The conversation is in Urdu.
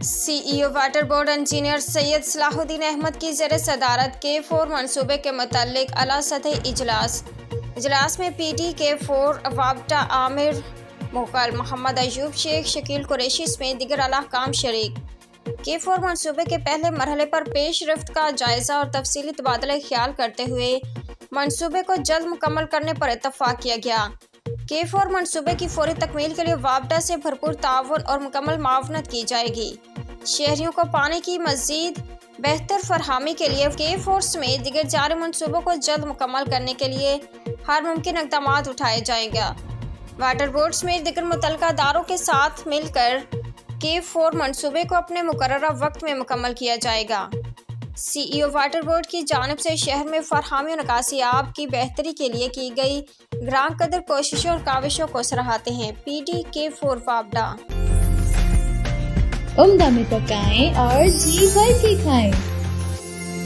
سی ای او واٹر بورڈ انجینئر سید صلاح الدین احمد کی زیر صدارت K4 منصوبے کے متعلق اعلیٰ سطحی اجلاس میں پی ڈی K4 وابڈہ عامر مغل محمد ایوب شیخ شکیل قریشی سمیت دیگر اعلیٰ حکام شریک K4 منصوبے کے پہلے مرحلے پر پیش رفت کا جائزہ اور تفصیلی تبادلہ خیال کرتے ہوئے منصوبے کو جلد مکمل کرنے پر اتفاق کیا گیا۔ K4 منصوبے کی فوری تکمیل کے لیے وابڈہ سے بھرپور تعاون اور مکمل معاونت کی جائے گی۔ شہریوں کو پانی کی مزید بہتر فراہمی کے لیے K4 سمیت دیگر جاری منصوبوں کو جلد مکمل کرنے کے لیے ہر ممکن اقدامات اٹھائے جائیں گے۔ واٹر بورڈ سمیت دیگر متعلقہ اداروں کے ساتھ مل کر K4 منصوبے کو اپنے مقررہ وقت میں مکمل کیا جائے گا۔ سی ای او واٹر بورڈ کی جانب سے شہر میں فراہمی و نکاسی آب کی بہتری کے لیے کی گئی گراں قدر کوششوں اور کاوشوں کو سراہتے ہیں۔ پی ڈی K4 وابڈہ عمدہ میں پکائیں اور جی بھر کے کھائیں۔